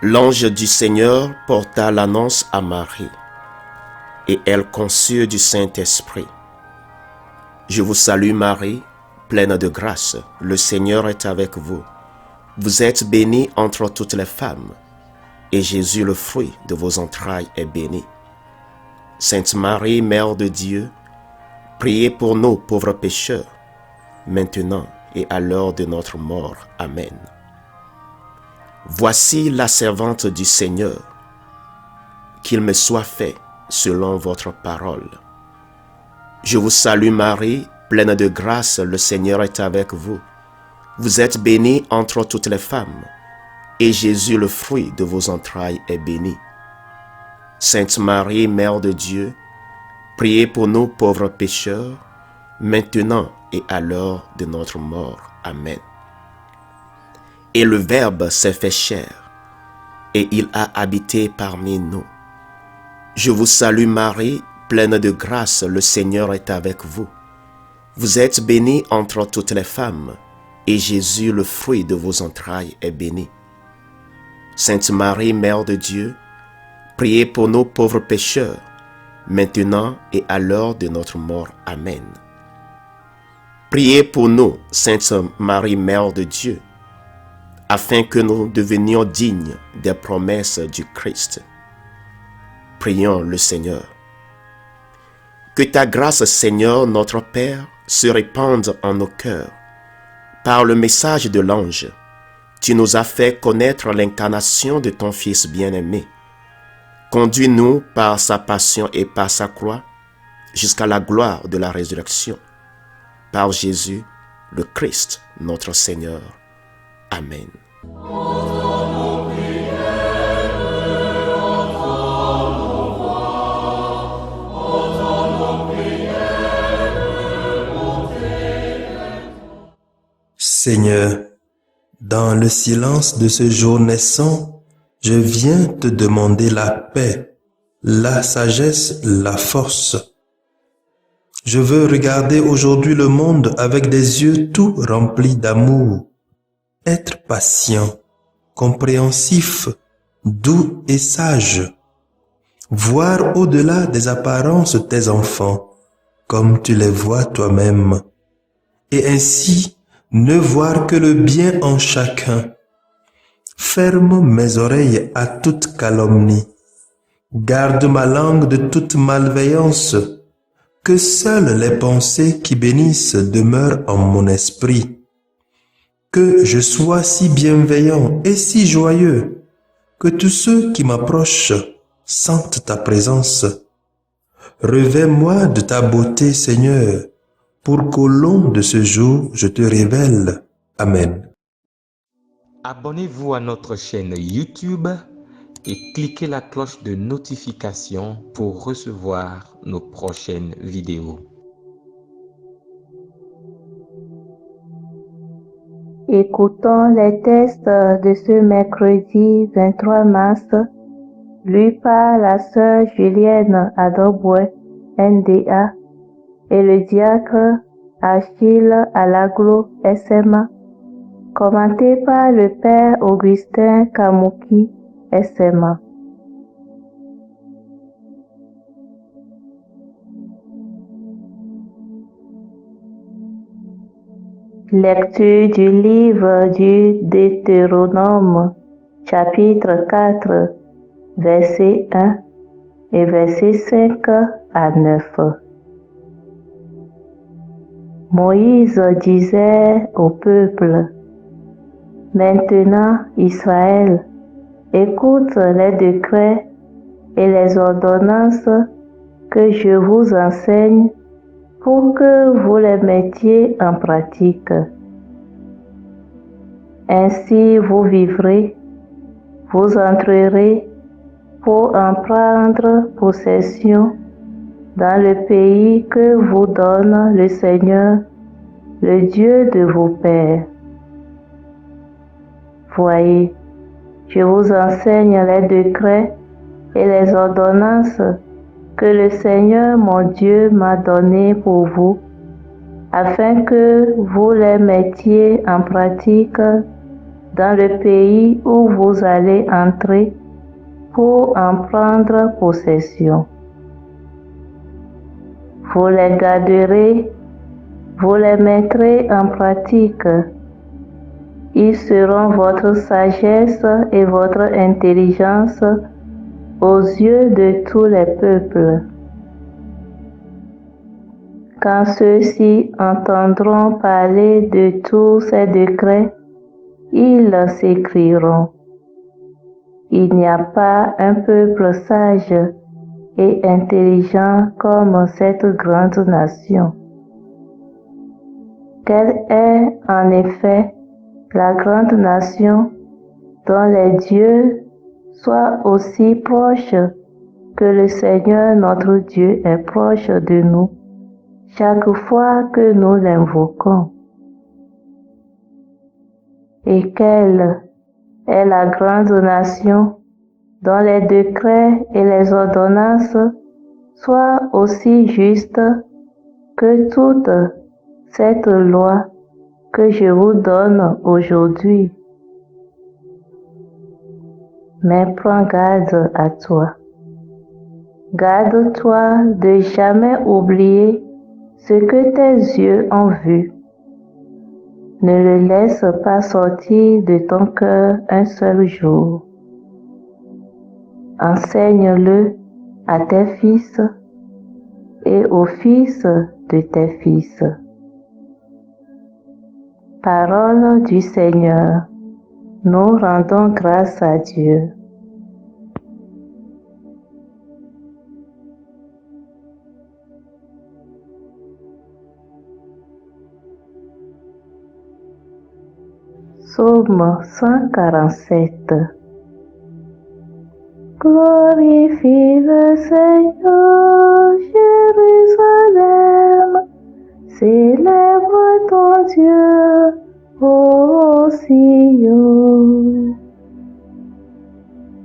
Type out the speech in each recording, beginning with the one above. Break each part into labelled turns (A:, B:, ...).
A: L'ange du Seigneur porta l'annonce à Marie, et elle conçut du Saint-Esprit. Je vous salue Marie, pleine de grâce, le Seigneur est avec vous. Vous êtes bénie entre toutes les femmes, et Jésus, le fruit de vos entrailles, est béni. Sainte Marie, Mère de Dieu, priez pour nous pauvres pécheurs, maintenant et à l'heure de notre mort. Amen. Voici la servante du Seigneur, qu'il me soit fait selon votre parole. Je vous salue Marie, pleine de grâce, le Seigneur est avec vous. Vous êtes bénie entre toutes les femmes, et Jésus, le fruit de vos entrailles, est béni. Sainte Marie, Mère de Dieu, priez pour nous pauvres pécheurs, maintenant et à l'heure de notre mort. Amen. Et le Verbe s'est fait chair, et il a habité parmi nous. Je vous salue Marie, pleine de grâce, le Seigneur est avec vous. Vous êtes bénie entre toutes les femmes, et Jésus, le fruit de vos entrailles, est béni. Sainte Marie, Mère de Dieu, priez pour nous pauvres pécheurs, maintenant et à l'heure de notre mort. Amen. Priez pour nous, Sainte Marie, Mère de Dieu, afin que nous devenions dignes des promesses du Christ. Prions le Seigneur. Que ta grâce, Seigneur, notre Père, se répande en nos cœurs. Par le message de l'ange, tu nous as fait connaître l'incarnation de ton Fils bien-aimé. Conduis-nous par sa passion et par sa croix jusqu'à la gloire de la résurrection. Par Jésus, le Christ, notre Seigneur. Amen.
B: Seigneur, dans le silence de ce jour naissant, je viens te demander la paix, la sagesse, la force. Je veux regarder aujourd'hui le monde avec des yeux tout remplis d'amour, être patient, compréhensif, doux et sage, voir au-delà des apparences tes enfants, comme tu les vois toi-même, et ainsi ne voir que le bien en chacun. Ferme mes oreilles à toute calomnie, garde ma langue de toute malveillance, que seules les pensées qui bénissent demeurent en mon esprit. Que je sois si bienveillant et si joyeux, que tous ceux qui m'approchent sentent ta présence. Revêt-moi de ta beauté, Seigneur, pour qu'au long de ce jour, je te révèle. Amen.
C: Abonnez-vous à notre chaîne YouTube et cliquez la cloche de notification pour recevoir nos prochaines vidéos.
D: Écoutons les textes de ce mercredi 23 mars, lus par la sœur Julienne Adoboué, NDA, et le diacre Achille Alaglo, SMA, commenté par le père Augustin Kamouki, SMA. Lecture du livre du Deutéronome, chapitre 4, versets 1 et versets 5 à 9. Moïse disait au peuple: Maintenant, Israël, écoute les décrets et les ordonnances que je vous enseigne pour que vous les mettiez en pratique. Ainsi vous vivrez, vous entrerez pour en prendre possession dans le pays que vous donne le Seigneur, le Dieu de vos pères. Voyez, je vous enseigne les décrets et les ordonnances que le Seigneur mon Dieu m'a donnés pour vous, afin que vous les mettiez en pratique dans le pays où vous allez entrer pour en prendre possession. Vous les garderez, vous les mettrez en pratique. Ils seront votre sagesse et votre intelligence aux yeux de tous les peuples. Quand ceux-ci entendront parler de tous ces décrets, ils s'écrieront: il n'y a pas un peuple sage et intelligent comme cette grande nation. Quelle est en effet la grande nation dont les dieux soient aussi proches que le Seigneur notre Dieu est proche de nous chaque fois que nous l'invoquons. Et quelle est la grande nation dont les décrets et les ordonnances soient aussi justes que toute cette loi que je vous donne aujourd'hui. Mais prends garde à toi. Garde-toi de jamais oublier ce que tes yeux ont vu. Ne le laisse pas sortir de ton cœur un seul jour. Enseigne-le à tes fils et aux fils de tes fils. Parole du Seigneur. Nous rendons grâce à Dieu. Psaume 147. Glorifie le Seigneur, Jérusalem, célèbre ton Dieu, ô Sion.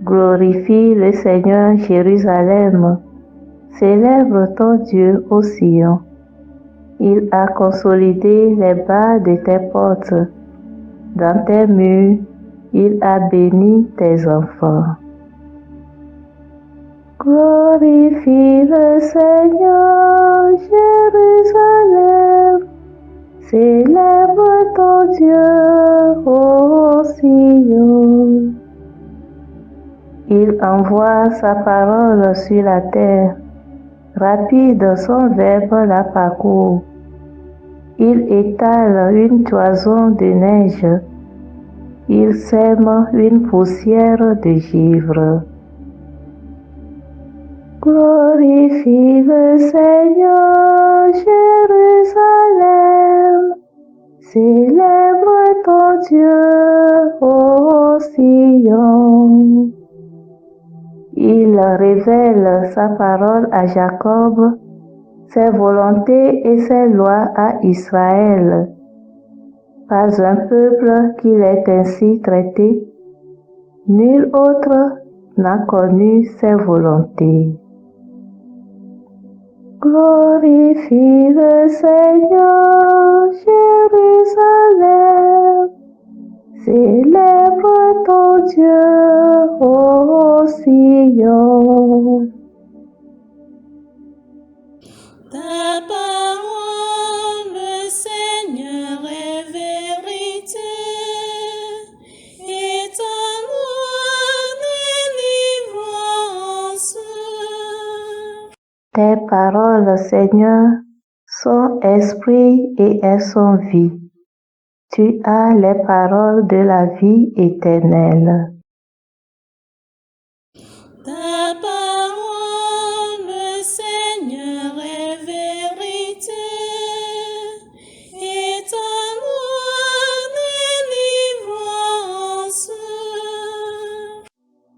D: Glorifie le Seigneur, Jérusalem, célèbre ton Dieu, ô Sion. Il a consolidé les bas de tes portes. Dans tes murs, il a béni tes enfants. Glorifie le Seigneur, Jérusalem, célèbre ton Dieu, ô Sion. Il envoie sa parole sur la terre, rapide son verbe la parcourt. Il étale une toison de neige, il sème une poussière de givre. Glorifie le Seigneur, Jérusalem, célèbre ton Dieu, ô Sion. Il révèle sa parole à Jacob, ses volontés et ses lois à Israël. Pas un peuple qu'il ait ainsi traité, nul autre n'a connu ses volontés. Glorifie le Seigneur, Jérusalem, célèbre ton Dieu, ô Sion.
E: Ta parole, Seigneur, est vérité, et ta loi délivrance.
D: Tes paroles, Seigneur, sont esprit et elles sont vie. Tu as les paroles de la vie éternelle.
E: Ta parole, Seigneur, est vérité, et ta loi délivrance.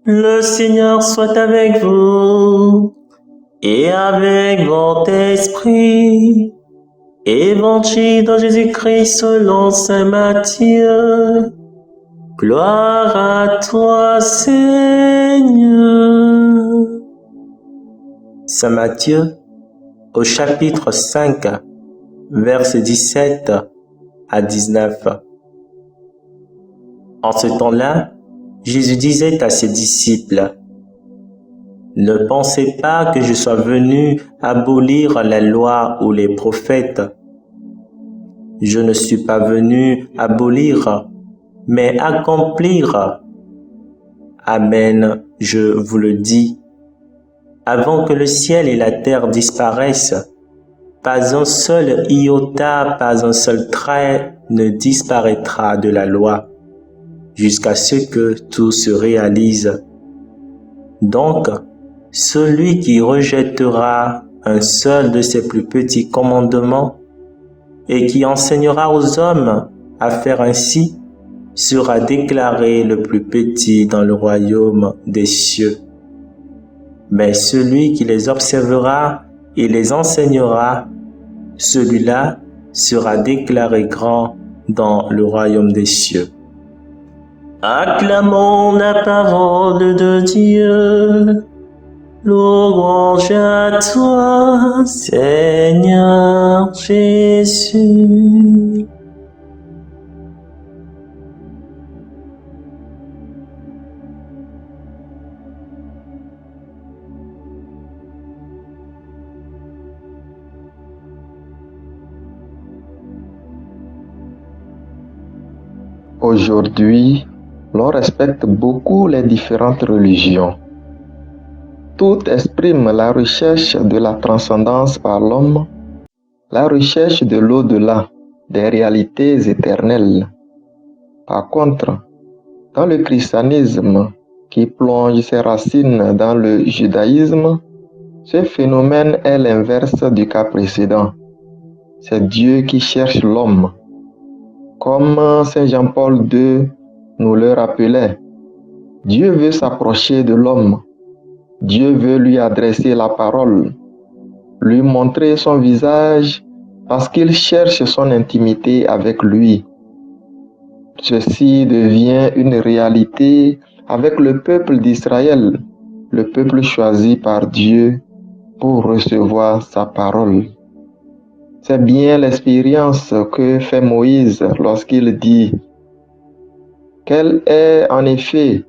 F: Le Seigneur soit avec vous et avec votre esprit. Évangile de Jésus-Christ selon saint Matthieu. Gloire à toi, Seigneur. Saint Matthieu, au chapitre 5, versets 17 à 19. En ce temps-là, Jésus disait à ses disciples, « Ne pensez pas que je sois venu abolir la loi ou les prophètes. Je ne suis pas venu abolir, mais accomplir. Amen, je vous le dis. Avant que le ciel et la terre disparaissent, pas un seul iota, pas un seul trait ne disparaîtra de la loi, jusqu'à ce que tout se réalise. Donc, celui qui rejettera un seul de ces plus petits commandements et qui enseignera aux hommes à faire ainsi sera déclaré le plus petit dans le royaume des cieux. Mais celui qui les observera et les enseignera, celui-là sera déclaré grand dans le royaume des cieux. Acclamons la parole de Dieu. Louange à toi, Seigneur Jésus.
G: Aujourd'hui, l'on respecte beaucoup les différentes religions. Toutes expriment la recherche de la transcendance par l'homme, la recherche de l'au-delà, des réalités éternelles. Par contre, dans le christianisme, qui plonge ses racines dans le judaïsme, ce phénomène est l'inverse du cas précédent. C'est Dieu qui cherche l'homme. Comme Saint Jean-Paul II nous le rappelait, Dieu veut s'approcher de l'homme. Dieu veut lui adresser la parole, lui montrer son visage parce qu'il cherche son intimité avec lui. Ceci devient une réalité avec le peuple d'Israël, le peuple choisi par Dieu pour recevoir sa parole. C'est bien l'expérience que fait Moïse lorsqu'il dit « Quelle est en effet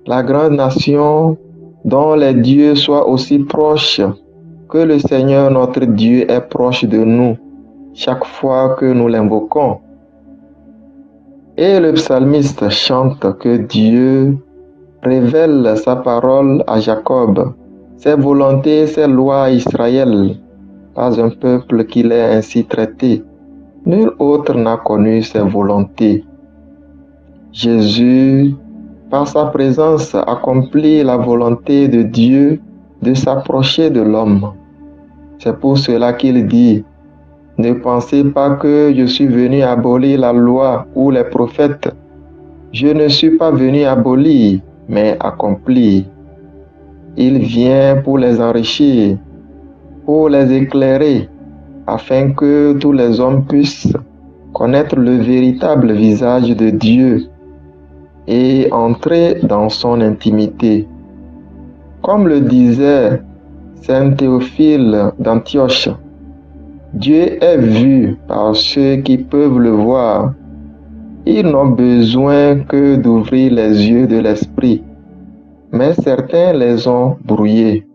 G: la grande nation dont les dieux soient aussi proches que le Seigneur notre Dieu est proche de nous chaque fois que nous l'invoquons. » Et le psalmiste chante que Dieu révèle sa parole à Jacob, ses volontés, ses lois à Israël. Pas un peuple qu'il ait ainsi traité. Nul autre n'a connu ses volontés. Jésus, par sa présence, accomplit la volonté de Dieu de s'approcher de l'homme. C'est pour cela qu'il dit « Ne pensez pas que je suis venu abolir la loi ou les prophètes. Je ne suis pas venu abolir, mais accomplir. » Il vient pour les enrichir, pour les éclairer, afin que tous les hommes puissent connaître le véritable visage de Dieu et entrer dans son intimité. Comme le disait Saint Théophile d'Antioche, Dieu est vu par ceux qui peuvent le voir. Ils n'ont besoin que d'ouvrir les yeux de l'esprit, mais certains les ont brouillés.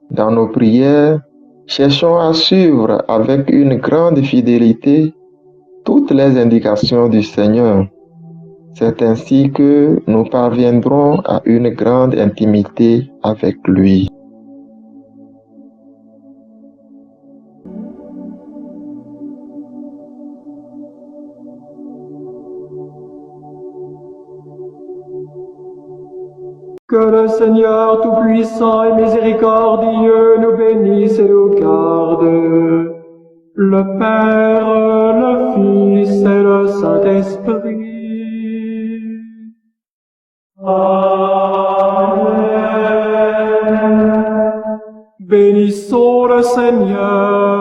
G: Dans nos prières, cherchons à suivre avec une grande fidélité toutes les indications du Seigneur. C'est ainsi que nous parviendrons à une grande intimité avec lui.
H: Que le Seigneur Tout-Puissant et Miséricordieux nous bénisse et nous garde, le Père, le Fils et le Saint-Esprit. Amen. Bénissons le Seigneur.